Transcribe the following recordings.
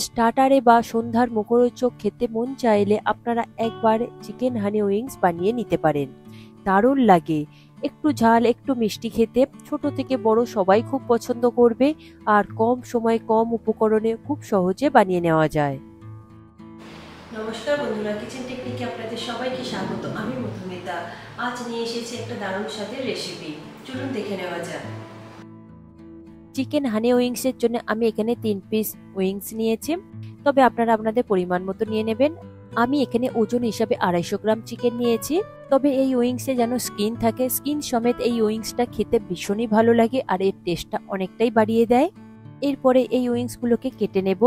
স্টার্টারে বা সন্ধ্যার মুখরোচক খেতে মন চাইলে আপনারা একবার চিকেন হানি উইংস বানিয়ে নিতে পারেন। দারুণ লাগে। একটু ঝাল একটু মিষ্টি খেতে ছোট থেকে বড় সবাই খুব পছন্দ করবে, আর কম সময় কম উপকরণে খুব সহজে বানিয়ে নেওয়া যায়। নমস্কার বন্ধুরা, কিচেন টেকনিকে আপনাদের সবাইকে স্বাগত। আমি মধুমিতা। আজ নিয়ে এসেছি একটা দারুণ স্বাদের রেসিপি। চলুন দেখে নেওয়া যাক। চিকেন হানি উইংস এর জন্য আমি এখানে 3 পিস উইংস নিয়েছি, তবে আপনারা আপনাদের পরিমাণ মতো নিয়ে নেবেন। আমি এখানে ওজন হিসাবে 250 গ্রাম চিকেন নিয়েছি। তবে এই উইংসে যেন স্কিন থাকে, স্কিন সমেত এই উইংসটা খেতে ভীষণই ভালো লাগে আর এর টেস্টটা অনেকটাই বাড়িয়ে দেয়। এরপরে এই উইংস গুলোকে কেটে নেব।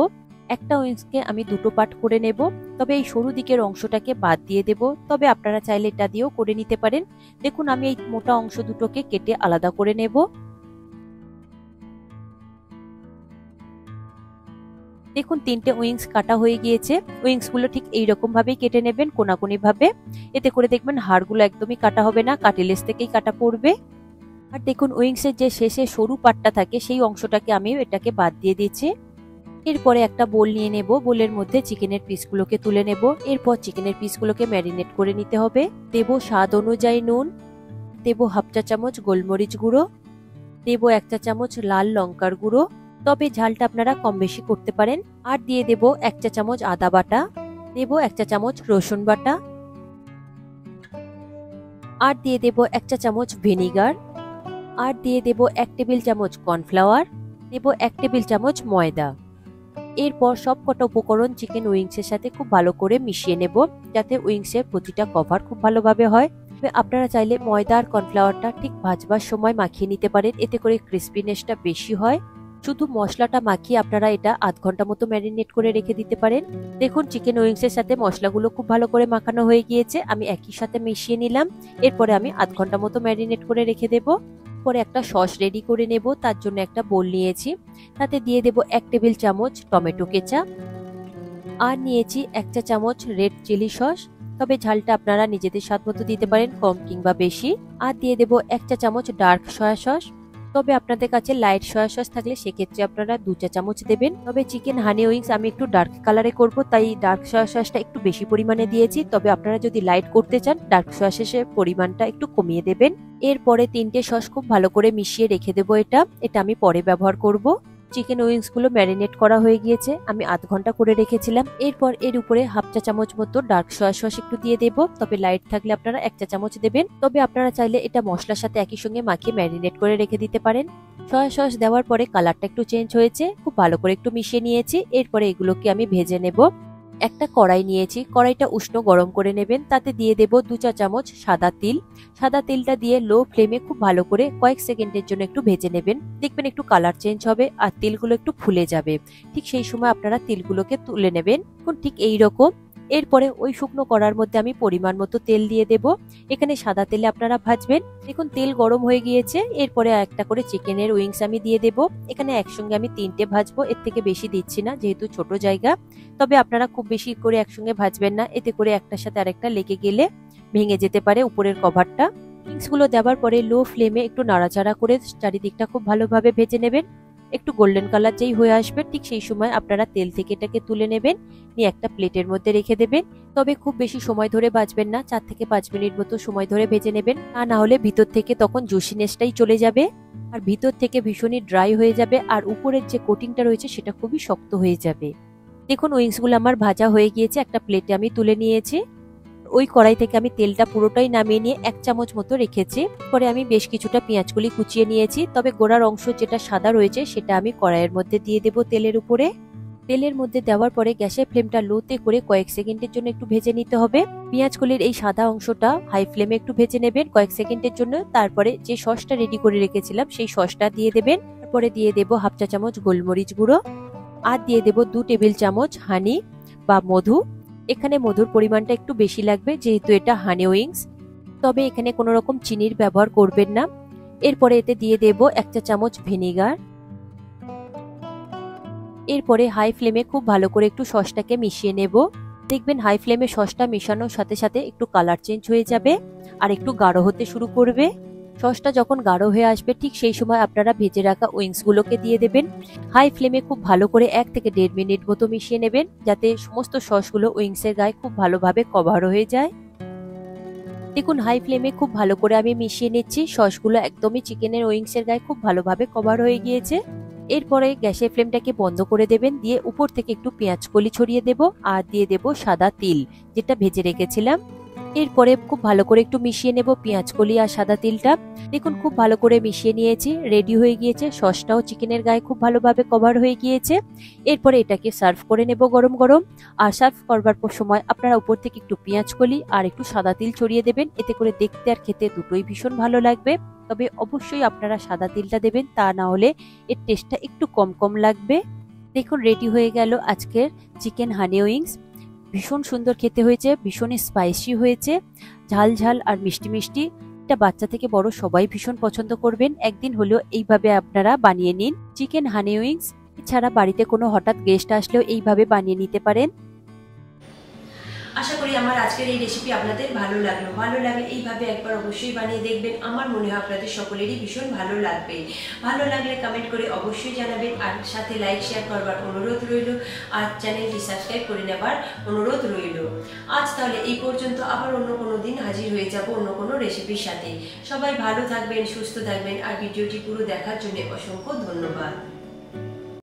একটা উইংসকে আমি দুটো পার্ট করে নেব, তবে এই সরু দিকের অংশটাকে বাদ দিয়ে দেব। তবে আপনারা চাইলে এটা দিয়েও করে নিতে পারেন। দেখুন আমি এই মোটা অংশ দুটোকে কেটে আলাদা করে নেব। দেখুন 3টে উইংস কাটা হয়ে গিয়েছে। উইংস গুলো ঠিক এইরকম ভাবেই কেটে নেবেন, কোনাকুনি ভাবে। এতে করে দেখবেন হাড়গুলো একদমই কাটা হবে না, কাটিলেস থেকেই কাটা পড়বে। আর দেখুন উইংস এর যে শেষে সরু পাটটা থাকে সেই অংশটাকে আমি এটাকে বাদ দিয়ে দিচ্ছি। এরপরে একটা বোল নিয়ে নেব, বোলের মধ্যে চিকেনের পিসগুলোকে তুলে নেব। এরপর চিকেনের পিসগুলোকে ম্যারিনেট করে নিতে হবে। দেব স্বাদ অনুযায়ী নুন, দেব হাফ চা চামচ গোলমরিচ গুঁড়ো, দেব 1 চা চামচ লাল লঙ্কার গুঁড়ো, তবে ঝালটা আপনারা কম বেশি করতে পারেন। আর দিয়ে দেব 1 চা চামচ আদা বাটা, দেব 1 চা চামচ রসুন বাটা, আর দিয়ে দেব 1 চা চামচ ভিনিগার, আর দিয়ে দেব 1 টেবিল চামচ কর্নফ্লাওয়ার, দেব 1 টেবিল চামচ ময়দা। এরপর সব কটা উপকরণ চিকেন উইংস এর সাথে খুব ভালো করে মিশিয়ে নেব, যাতে উইংস এর প্রতিটা কভার খুব ভালোভাবে হয়। আপনারা চাইলে ময়দা আর কর্নফ্লাওয়ারটা ঠিক ভাজবার সময় মাখিয়ে নিতে পারেন, এতে করে ক্রিস্পিনেসটা বেশি হয়। শুধু মশলাটা মাখিয়ে আপনারা এটা আধ ঘন্টা মতো ম্যারিনেট করে রেখে দিতে পারেন। দেখুন চিকেন উইংস এর সাথে মশলাগুলো খুব ভালো করে মাখানো হয়ে গিয়েছে, আমি একই সাথে মিশিয়ে নিলাম। এরপরে আমি আধ ঘন্টা মতো ম্যারিনেট করে রেখে দেব। পরে একটা সস রেডি করে নেব, তার জন্য একটা বোল নিয়েছি। তাতে দিয়ে দেব 1 টেবিল চামচ টমেটো কেচাপ, আর নিয়েছি 1 চা চামচ রেড চিলি সস, তবে ঝালটা আপনারা নিজেদের স্বাদ মতো দিতে পারেন, কম কিংবা বেশি। আর দিয়ে দেব 1 চা চামচ ডার্ক সয়া সস, তবে আপনাদের কাছে লাইট সয়া সস থাকলে সেক্ষেত্রে আপনারা 2 চা চামচ দেবেন। তবে চিকেন হানি উইংস আমি একটু ডার্ক কালারে করব, তাই ডার্ক সয়া সসটা একটু বেশি পরিমাণে দিয়েছি। তবে আপনারা যদি লাইট করতে চান ডার্ক সয়া সসের পরিমাণটা একটু কমিয়ে দেবেন। এরপরে 3টে সস খুব ভালো করে মিশিয়ে রেখে দেবো। এটা আমি পরে ব্যবহার করব। চিকেন উইংস গুলো ম্যারিনেট করা হয়ে গিয়েছে, আমি আধ ঘন্টা করে রেখেছিলাম। এরপর এর উপরে হাফ চা চামচ মতো ডার্ক সয়া সস একটু দিয়ে দেব, তবে লাইট থাকলে আপনারা 1 চা চামচ দেবেন। তবে আপনারা চাইলে এটা মশলার সাথে একই সঙ্গে মাখিয়ে ম্যারিনেট করে রেখে দিতে পারেন। সয়া সস দেওয়ার পরে কালারটা একটু চেঞ্জ হয়েছে, খুব ভালো করে একটু মিশিয়ে নিয়েছি। এরপরে এগুলোকে আমি ভেজে নেব। একটা কড়াই নিয়েছি, কড়াইটা উষ্ণ গরম করে নেবেন। তাতে দিয়ে দেব 2 চা চামচ সাদা তিল। সাদা তিলটা দিয়ে লো ফ্লেমে খুব ভালো করে কয়েক সেকেন্ডের জন্য একটু ভেজে নেবেন। দেখবেন একটু কালার চেঞ্জ হবে আর তিলগুলো একটু ফুলে যাবে। ঠিক সেই সময় আপনারা তিলগুলোকে তুলে নেবেন, ঠিক এই রকম। এরপরে ওই শুকনো কড়ার মধ্যে আমি পরিমাণ মতো তেল দিয়ে দেব। এখানে সাদা তেলে আপনারা ভাজবেন। দেখুন তেল গরম হয়ে গিয়েছে। এরপরে একটা করে চিকেনের উইংস আমি দিয়ে দেব। এখানে একসঙ্গে আমি 3টে ভাজবো, এর থেকে বেশি দিচ্ছি না যেহেতু ছোট জায়গা। তবে আপনারা খুব বেশি করে একসঙ্গে ভাজবেন না, এতে করে একটার সাথে আরেকটা লেগে গেলে ভেঙে যেতে পারে উপরের কভারটা। উইংস গুলো দেওয়ার পরে লো ফ্লেমে একটু নাড়াচাড়া করে চারিদিকটা খুব ভালোভাবে ভেজে নেবেন। একটু গোল্ডেন কালার যেই হয়ে আসবে ঠিক সেই সময় আপনারা তেল থেকে এটাকে তুলে নেবেন, নিয়ে একটা প্লেটের মধ্যে রেখে দেবেন। তবে খুব বেশি সময় ধরে ভাজবেন না, 4 থেকে 5 মিনিট মতো সময় ধরে ভেজে নেবেন। তা না হলে ভিতর থেকে তখন জুসিনেসটাই চলে যাবে আর ভিতর থেকে ভীষণই ড্রাই হয়ে যাবে, আর উপরের যে কোটিংটা রয়েছে সেটা খুবই শক্ত হয়ে যাবে। দেখুন উইংস গুলো আমার ভাজা হয়ে গিয়েছে, একটা প্লেটে আমি তুলে নিয়েছি। ওই কড়াই থেকে আমি তেলটা পুরোটাই নামিয়ে নিয়ে 1 চামচ মতো রেখেছি। পরে আমি বেশ কিছুটা পেঁয়াজকলি কুচিয়ে নিয়েছি, তবে গোড়ার অংশ যেটা সাদা রয়েছে সেটা আমি কড়াইয়ের মধ্যে দিয়ে দেব তেলের উপরে। তেলের মধ্যে দেওয়ার পরে গ্যাসের ফ্লেমটা লোতে করে কয়েক সেকেন্ডের জন্য একটু ভেজে নিতে হবে। পেঁয়াজকলির এই সাদা অংশটা হাই ফ্লেমে একটু ভেজে নেবেন কয়েক সেকেন্ডের জন্য। তারপরে যে সসটা রেডি করে রেখেছিলাম সেই সসটা দিয়ে দেবেন। তারপরে দিয়ে দেব হাফ চা চামচ গোলমরিচ গুঁড়ো, আর দিয়ে দেব 2 টেবিল চামচ হানি বা মধু। এখানে মধুর পরিমাণটা একটু বেশি লাগবে যেহেতু এটা হানি উইংস, তবে এখানে কোনো রকম চিনির ব্যবহার করবেন না। এরপরে এতে দিয়ে দেব 1 চা চামচ ভিনিগার। এরপরে হাই ফ্লেমে খুব ভালো করে একটু সসটাকে মিশিয়ে নেব। দেখবেন হাই ফ্লেমে সসটা মেশানোর সাথে সাথে একটু কালার চেঞ্জ হয়ে যাবে আর একটু গাঢ় হতে শুরু করবে। সসটা যখন গাঢ় হয়ে আসবে ঠিক সেই সময় আপনারা ভেজে রাখা উইংসগুলোকে দিয়ে দেবেন। হাই ফ্লেমে খুব ভালো করে 1 থেকে 1.5 মিনিট মতো মিশিয়ে নেবেন, যাতে সমস্ত সসগুলো উইংসের গায়ে খুব ভালোভাবে কভার হয়ে যায়। দেখুন হাই ফ্লেমে খুব ভালো করে আমি মিশিয়ে নিচ্ছি, সসগুলো একদমই চিকেনের উইংসের গায়ে খুব ভালোভাবে কভার হয়ে গিয়েছে। এরপরে গ্যাসের ফ্লেমটাকে বন্ধ করে দেবেন, দিয়ে উপর থেকে একটু পেঁয়াজ কলি ছড়িয়ে দেব আর দিয়ে দেব সাদা তিল যেটা ভেজে রেখেছিলাম। এরপরে খুব ভালো করে একটু মিশিয়ে নেব পেঁয়াজ কলি আর সাদা তিলটা। দেখুন খুব ভালো করে মিশিয়ে নিয়েছি, রেডি হয়ে গিয়েছে, সসটাও চিকেনের গায়ে খুব ভালোভাবে কভার হয়ে গিয়েছে। এরপরে এটাকে সার্ভ করে নেব গরম গরম। আর সার্ভ করবার সময় আপনারা উপর থেকে একটু পেঁয়াজ কলি আর একটু সাদা তিল ছড়িয়ে দেবেন, এতে করে দেখতে আর খেতে দুটোই ভীষণ ভালো লাগবে। তবে অবশ্যই আপনারা সাদা তিলটা দেবেন, তা না হলে এর টেস্টটা একটু কম কম লাগবে। দেখুন রেডি হয়ে গেল আজকের চিকেন হানি উইংস। ভীষণ সুন্দর খেতে হয়েছে, ভীষণ স্পাইসি হয়েছে, ঝাল ঝাল আর মিষ্টি মিষ্টি। এটা বাচ্চা থেকে বড় সবাই ভীষণ পছন্দ করবেন। একদিন হলেও এইভাবে আপনারা বানিয়ে নিন চিকেন হানি উইংস। এছাড়া বাড়িতে কোনো হঠাৎ গেস্ট আসলেও এইভাবে বানিয়ে নিতে পারেন। আশা করি আমার আজকের এই রেসিপি আপনাদের ভালো লাগলো। ভালো লাগলে এইভাবে একবার অবশ্যই বানিয়ে দেখবেন। আমার মনে হয় আপনাদের সকলেরই ভীষণ ভালো লাগবে। ভালো লাগলে কমেন্ট করে অবশ্যই জানাবেন, আর সাথে লাইক শেয়ার করবার অনুরোধ রইল, আর চ্যানেলটি সাবস্ক্রাইব করে নেবার অনুরোধ রইল। আজ তাহলে এই পর্যন্ত, আবার অন্য কোনো দিন হাজির হয়ে যাব অন্য কোনো রেসিপির সাথে। সবাই ভালো থাকবেন, সুস্থ থাকবেন, আর ভিডিওটি পুরো দেখার জন্য অসংখ্য ধন্যবাদ।